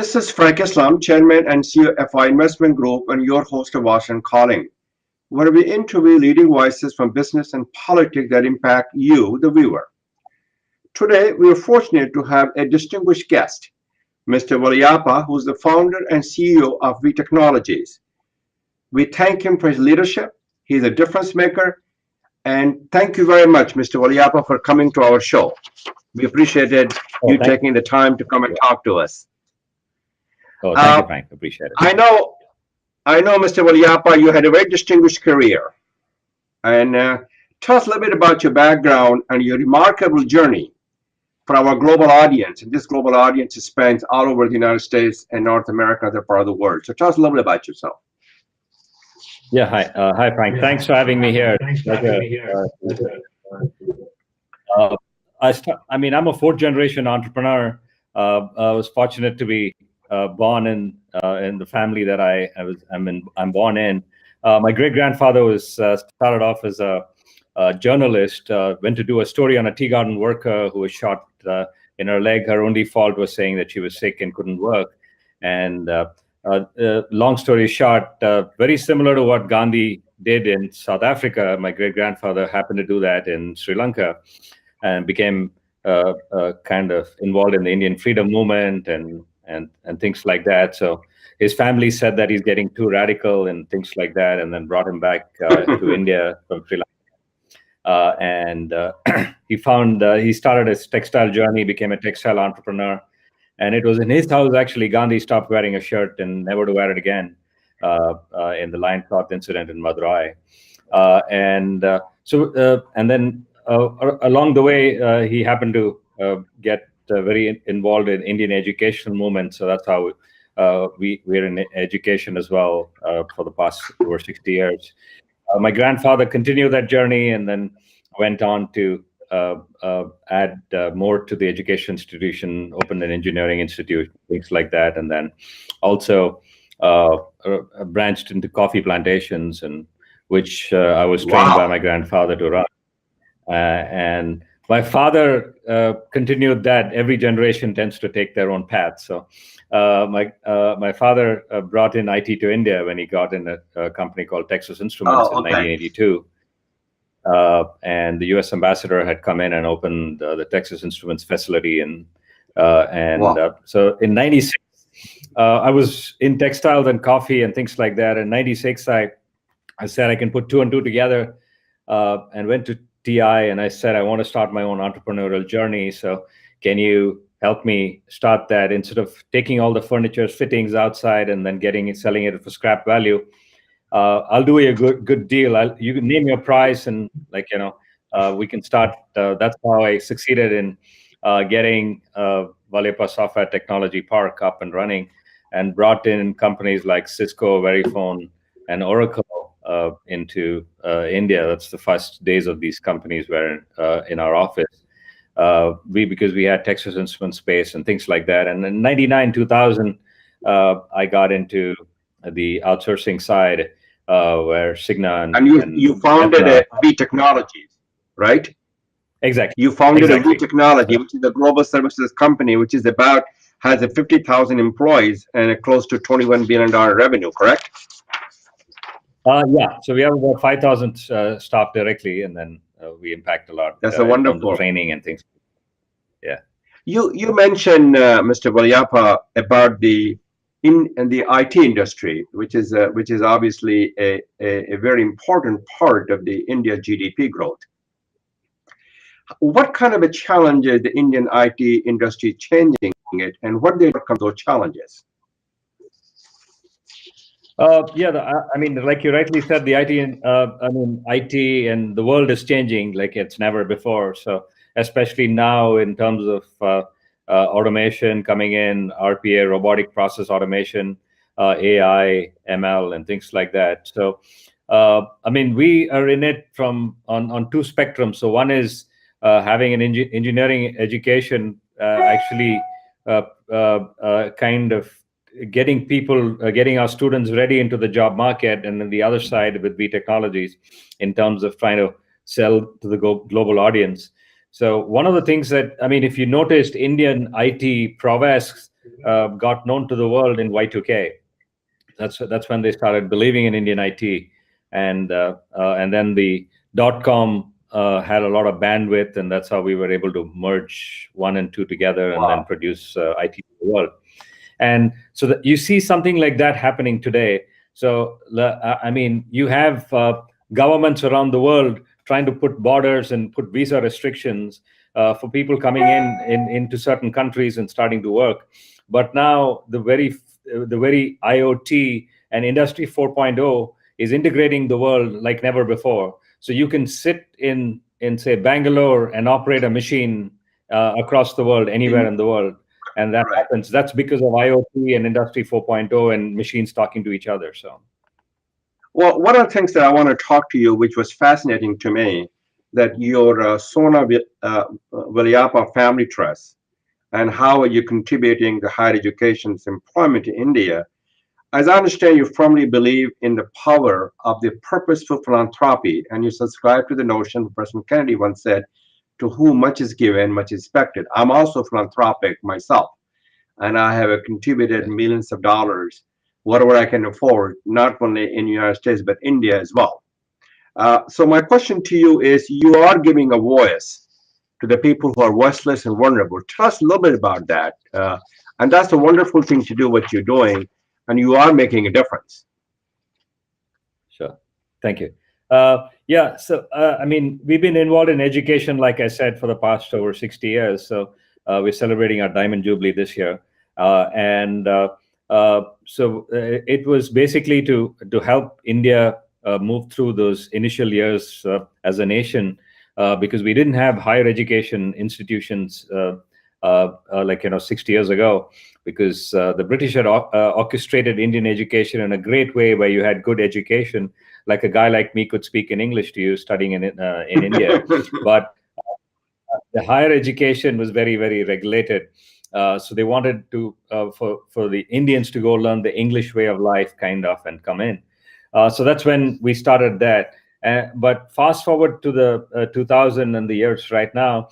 This is Frank Islam, Chairman and CEO of our investment group and your host of Washington Calling, where we interview leading voices from business and politics that impact you, the viewer. Today, we are fortunate to have a distinguished guest, Mr. Valliappa, who is the founder and CEO of V Technologies. We thank him for his leadership. He's a difference maker. And thank you very much, Mr. Valliappa, for coming to our show. We appreciated you taking the time to come and talk to us. Oh, thank you, Frank. Appreciate it. I know, Mr. Valliappa, you had a very distinguished career. And tell us a little bit about your background and your remarkable journey for our global audience. And this global audience spans all over the United States and North America, other part of the world. So tell us a little bit about yourself. Yeah, hi, Frank. Thanks for having me here. I'm a fourth-generation entrepreneur. I was fortunate to be born in the family that I'm born in. My great-grandfather was started off as a journalist. Went to do a story on a tea garden worker who was shot in her leg. Her only fault was saying that she was sick and couldn't work. And long story short, very similar to what Gandhi did in South Africa. My great-grandfather happened to do that in Sri Lanka and became kind of involved in the Indian freedom movement and things like that. So his family said that he's getting too radical and things like that, and then brought him back to India from Sri Lanka. He started his textile journey, became a textile entrepreneur. And it was in his house, actually, Gandhi stopped wearing a shirt and never to wear it again in the lion cloth incident in Madurai. And then along the way, he happened to get very involved in Indian educational movement. So that's how we're in education as well for the past over 60 years. My grandfather continued that journey and then went on to add more to the education institution, opened an engineering institute, things like that, and then also branched into coffee plantations, and which I was trained by my grandfather to run. And my father continued that. Every generation tends to take their own path. So my father brought in IT to India when he got in a company called Texas Instruments in 1982. And the U.S. ambassador had come in and opened the Texas Instruments facility, so in '96, I was in textiles and coffee and things like that. In '96, I said I can put two and two together, and went to TI and I said I want to start my own entrepreneurial journey. So can you help me start that instead of taking all the furniture fittings outside and then selling it for scrap value? I'll do a good deal. You can name your price and we can start. That's how I succeeded in getting Valliappa Software Technology Park up and running, and brought in companies like Cisco, Verifone, and Oracle into India. That's the first days of these companies were in our office. Because we had Texas Instruments space and things like that. And in 99, 2000, I got into the outsourcing side, where Cigna and you founded V Technologies, right? Exactly. You founded a V Technology, which is a global services company, which is has 50,000 employees and a close to $21 billion revenue, correct? Yeah. So we have about 5,000 staff directly, and then we impact a lot. That's a wonderful in terms of training and things. Yeah. You mentioned, Mr. Valliappa, about the IT industry, which is obviously a very important part of the India GDP growth. What kind of a challenge is the Indian IT industry changing it, and what they overcome those challenges? Like you rightly said, the IT and the world is changing like it's never before. So especially now in terms of automation coming in, RPA, robotic process automation, AI, ML, and things like that. So, we are in it on two spectrums. So one is having an engineering education, kind of getting our students ready into the job market, and then the other side with V Technologies in terms of trying to sell to the global audience. So one of the things that, if you noticed, Indian IT prowess got known to the world in Y2K. That's when they started believing in Indian IT, and then the .com had a lot of bandwidth, and that's how we were able to merge one and two together and then produce IT to the world. And so that you see something like that happening today. So I mean, you have governments around the world trying to put borders and put visa restrictions for people coming into certain countries and starting to work. But now the very IoT and Industry 4.0 is integrating the world like never before. So you can sit in say Bangalore and operate a machine across the world, anywhere in the world. And that happens. That's because of IoT and Industry 4.0 and machines talking to each other. So, well, one of the things that I want to talk to you, which was fascinating to me, that your Sona Valliappa Family Trust and how are you contributing to higher education's employment in India. As I understand, you firmly believe in the power of the purposeful philanthropy, and you subscribe to the notion President Kennedy once said, to whom much is given, much is expected. I'm also philanthropic myself, and I have contributed millions of dollars, whatever I can afford, not only in the United States, but India as well. So my question to you is, you are giving a voice to the people who are voiceless and vulnerable. Tell us a little bit about that. And that's a wonderful thing to do, what you're doing, and you are making a difference. Sure. Thank you. Yeah, so I mean, we've been involved in education, like I said, for the past over 60 years. So we're celebrating our Diamond Jubilee this year. So it was basically to help India move through those initial years as a nation, because we didn't have higher education institutions like 60 years ago, because the British had orchestrated Indian education in a great way, where you had good education, like a guy like me could speak in English to you studying in India. But the higher education was very, very regulated. So they wanted to for the Indians to go learn the English way of life, kind of, and come in. So that's when we started that. But fast forward to the 2000 and the years right now,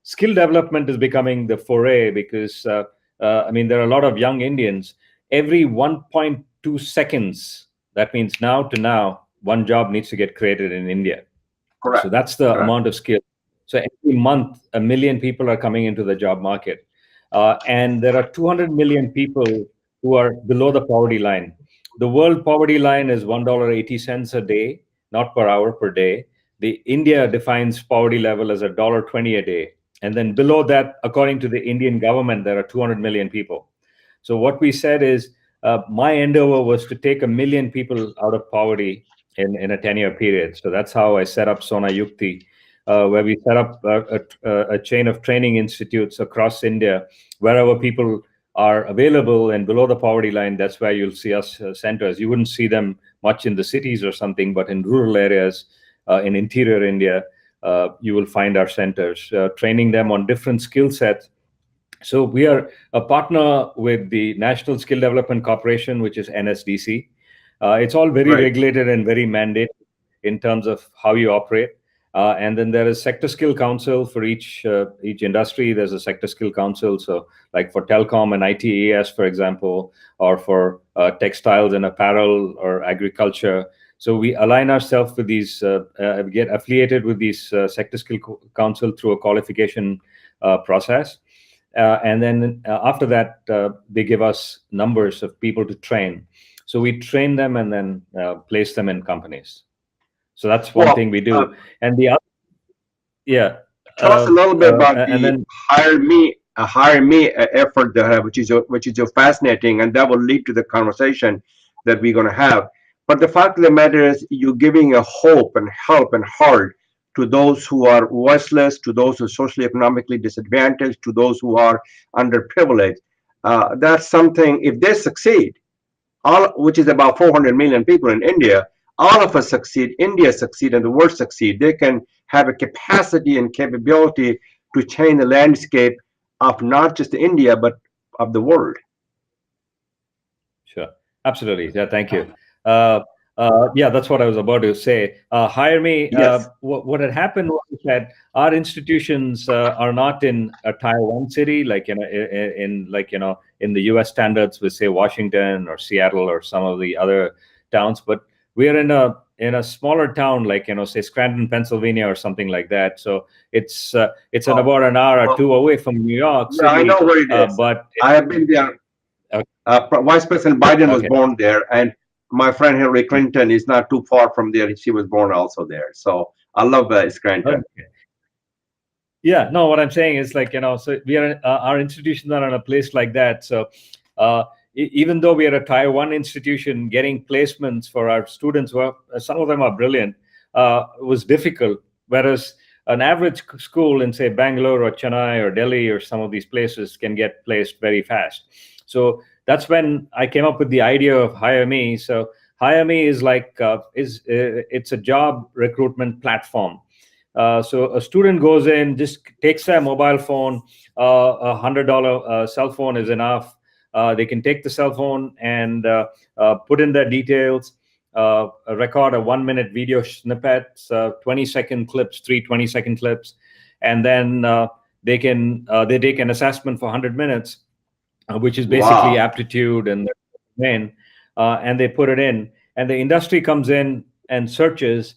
skill development is becoming the foray, because I mean, there are a lot of young Indians. Every 1.2 seconds, that means now to now, one job needs to get created in India. Correct. So that's the amount of skill. So every month, 1 million people are coming into the job market. And there are 200 million people who are below the poverty line. The world poverty line is $1.80 a day, not per hour, per day. The India defines poverty level as $1.20 a day. And then below that, according to the Indian government, there are 200 million people. So what we said is, my endeavor was to take 1 million people out of poverty in a 10-year period. So that's how I set up Sona Yukti, where we set up a chain of training institutes across India, wherever people are available and below the poverty line. That's where you'll see us centers. You wouldn't see them much in the cities or something, but in rural areas, in interior India, you will find our centers, training them on different skill sets. So we are a partner with the National Skill Development Corporation, which is NSDC. It's all very regulated and very mandated in terms of how you operate. And then there is Sector Skill Council for each industry. There's a Sector Skill Council. So like for telecom and ITES, for example, or for textiles and apparel or agriculture. So we align ourselves with these, get affiliated with these Sector Skill Council through a qualification process. And then after that, they give us numbers of people to train. So we train them and then place them in companies. So that's one thing we do. And the other, tell us a little bit about the HireMee effort that which is fascinating, and that will lead to the conversation that we're going to have. But the fact of the matter is, you're giving a hope and help and heart to those who are voiceless, to those who are socially economically disadvantaged, to those who are underprivileged. That's something. If they succeed, which is about 400 million people in India, all of us succeed, India succeed, and the world succeed. They can have a capacity and capability to change the landscape of not just India, but of the world. Sure, absolutely. Yeah, thank you. Yeah, that's what I was about to say. HireMe, Yes. what had happened was that our institutions are not in a tier one city, like in the U.S. standards with say Washington or Seattle or some of the other towns, but we are in a smaller town, like say Scranton, Pennsylvania, or something like that. So it's Oh, about an hour or well, two away from New York yeah, I know City, where it is. but I have been there. Vice President Biden was okay. born there, and my friend Hillary Clinton is not too far from there. She was born also there. So I love Scranton. Okay. Yeah, no, what I'm saying is like, so we are, our institutions are in a place like that. So uh, even though we are a tier one institution, getting placements for our students, who are, some of them are brilliant, was difficult. Whereas an average school in say Bangalore or Chennai or Delhi or some of these places can get placed very fast. So that's when I came up with the idea of HireMe. So HireMe is like, it's a job recruitment platform. So a student goes in, just takes their mobile phone. $100 cell phone is enough. They can take the cell phone and put in their details, record a 1 minute video snippets, 20-second clips, three 20-second clips, and then they take an assessment for 100 minutes, which is basically Wow. aptitude and domain, and they put it in, and the industry comes in and searches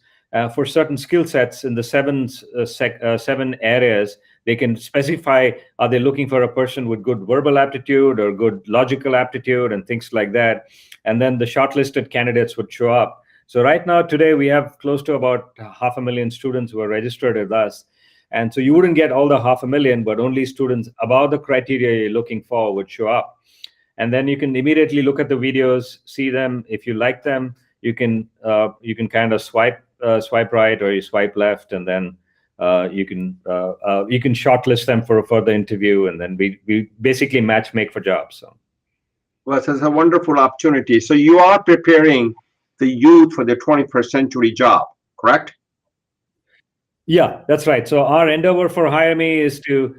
for certain skill sets in the seven areas. They can specify, are they looking for a person with good verbal aptitude or good logical aptitude and things like that, and then the shortlisted candidates would show up. So right now, today, we have close to about 500,000 students who are registered with us. And so you wouldn't get all the 500,000, but only students above the criteria you're looking for would show up. And then you can immediately look at the videos, see them. If you like them, you can kind of swipe right or you swipe left, and then you can shortlist them for a further interview, and then we basically match make for jobs. So. Well, it's a wonderful opportunity. So you are preparing the youth for the 21st century job, correct? Yeah, that's right. So our endeavor for HireMe is to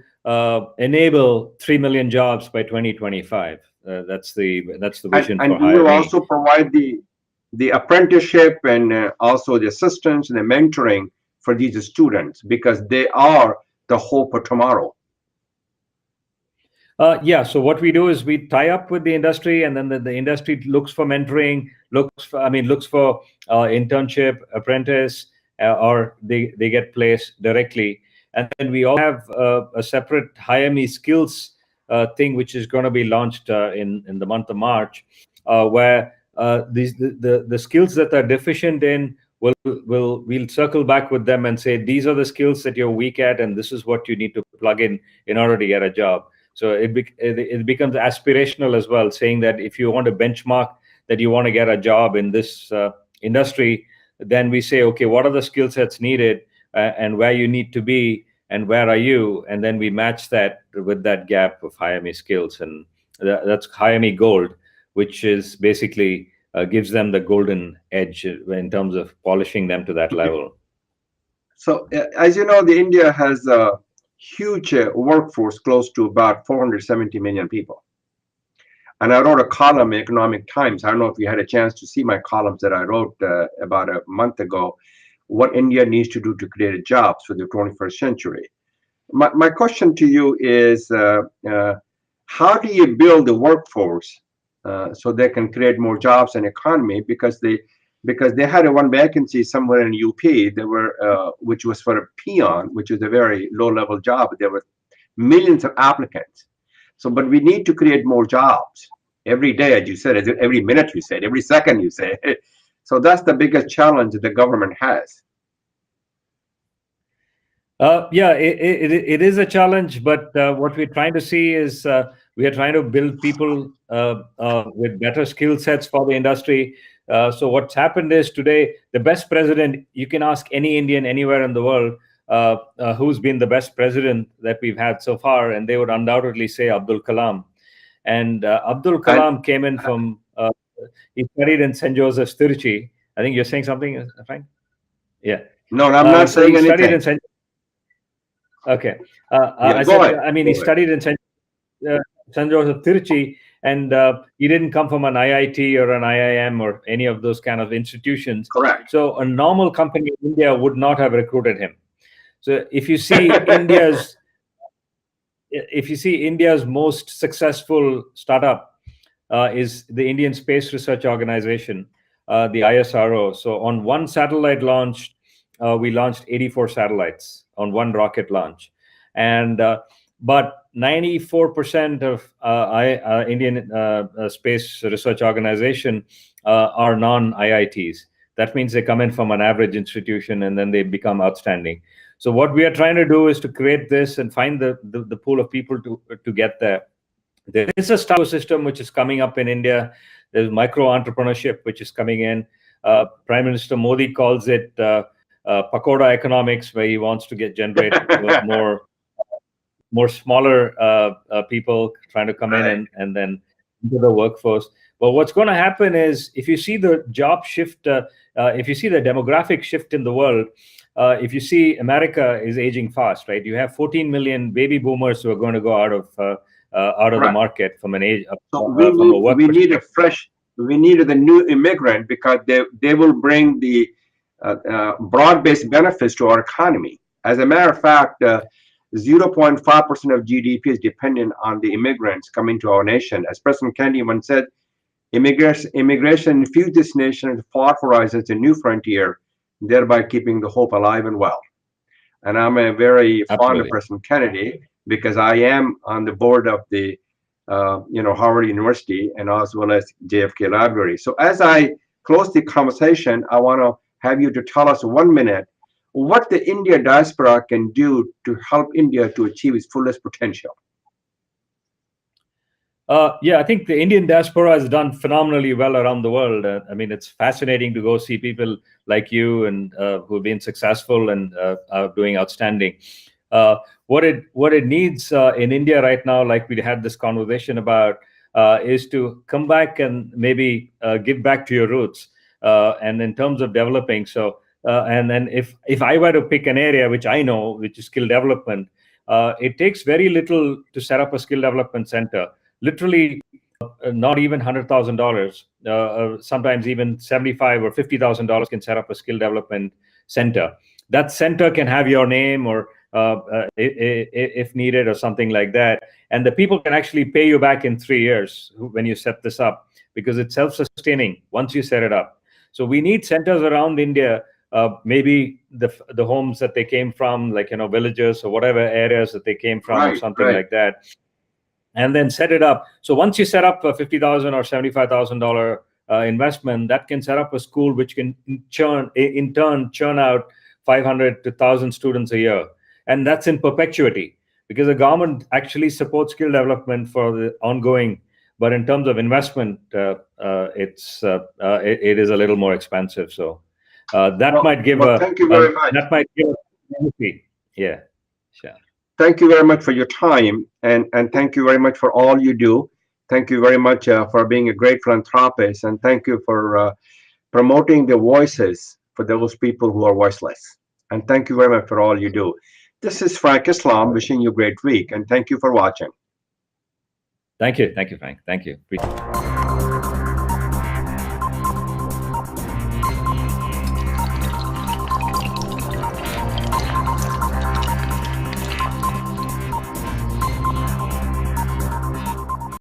enable 3 million jobs by 2025. That's the vision for And you will HireMe. also provide the apprenticeship and also the assistance and the mentoring for these students because they are the hope of tomorrow. Yeah. So what we do is we tie up with the industry, and then the industry looks for mentoring, looks for internship, apprentice, or they get placed directly. And then we all have a separate HireMe skills thing, which is going to be launched in the month of March, where the skills that are deficient in we'll circle back with them and say these are the skills that you're weak at, and this is what you need to plug in order to get a job. So it becomes aspirational as well, saying that if you want to benchmark that you want to get a job in this industry, then we say, okay, what are the skill sets needed and where you need to be and where are you? And then we match that with that gap of HireMe skills. And that's HireMe Gold, which is basically gives them the golden edge in terms of polishing them to that level. So as you know, the India has a huge workforce, close to about 470 million people. And I wrote a column in Economic Times. I don't know if you had a chance to see my columns that I wrote about a month ago, what India needs to do to create jobs for the 21st century. My question to you is, how do you build the workforce so they can create more jobs and economy? Because they had a one vacancy somewhere in UP, which was for a peon, which is a very low-level job. There were millions of applicants. So, but we need to create more jobs every day, as you said, every minute you said, every second you say. So that's the biggest challenge that the government has. Yeah, it is a challenge, but what we're trying to see is we are trying to build people with better skill sets for the industry. So what's happened is today, the best president, you can ask any Indian anywhere in the world who's been the best president that we've had so far, and they would undoubtedly say Abdul Kalam. And Abdul Kalam came in from, he studied in St. Joseph's, Tiruchi. I think you're saying something, Frank? Yeah. No, I'm not so saying he studied anything. in St. Okay. Yeah, I go said, ahead. I mean, he studied in St. Joseph, Tiruchi, and he didn't come from an IIT or an IIM or any of those kind of institutions. Correct. So a normal company in India would not have recruited him. So if you see India's most successful startup is the Indian Space Research Organization, the ISRO. So on one satellite launch, we launched 84 satellites on one rocket launch, and but 94% of Indian Space Research Organization are non-IITs. That means they come in from an average institution and then they become outstanding. So what we are trying to do is to create this and find the pool of people to get there. There is a startup system which is coming up in India. There's micro entrepreneurship which is coming in. Prime Minister Modi calls it pakoda economics, where he wants to generate more smaller people trying to come in and then into the workforce. But what's going to happen is, if you see the job shift, if you see the demographic shift in the world, if you see America is aging fast, right? You have 14 million baby boomers who are going to go out of the market from an age. So we need the new immigrant, because they will bring the broad-based benefits to our economy. As a matter of fact, 0.5% of GDP is dependent on the immigrants coming to our nation. As President Kennedy once said, immigration infused this nation with far horizons, a new frontier, thereby keeping the hope alive and well. And I'm a very fond of President Kennedy, because I am on the board of the Harvard University and as well as JFK Library. So as I close the conversation, I want to have you to tell us 1 minute what the India diaspora can do to help India to achieve its fullest potential. Yeah, I think the Indian diaspora has done phenomenally well around the world. I mean, it's fascinating to go see people like you and who have been successful and are doing outstanding. What it needs in India right now, like we had this conversation about, is to come back and maybe give back to your roots. And in terms of developing, so and then if I were to pick an area which I know, which is skill development, it takes very little to set up a skill development center. Literally, not even $100,000. Sometimes even $75,000 or $50,000 can set up a skill development center. That center can have your name, or if needed, or something like that. And the people can actually pay you back in 3 years when you set this up, because it's self-sustaining once you set it up. So we need centers around India, maybe the homes that they came from, like, villages or whatever areas that they came from, or something like that, and then set it up. So once you set up a $50,000 or $75,000 investment, that can set up a school which can in turn churn out 500 to 1,000 students a year. And that's in perpetuity, because the government actually supports skill development for the ongoing. But in terms of investment, it is a little more expensive. So might give thank you very much. That might give a benefit. Yeah, sure. Thank you very much for your time, and thank you very much for all you do. Thank you very much for being a great philanthropist, and thank you for promoting the voices for those people who are voiceless. And thank you very much for all you do. This is Frank Islam wishing you a great week, and thank you for watching. Thank you, Frank. Thank you.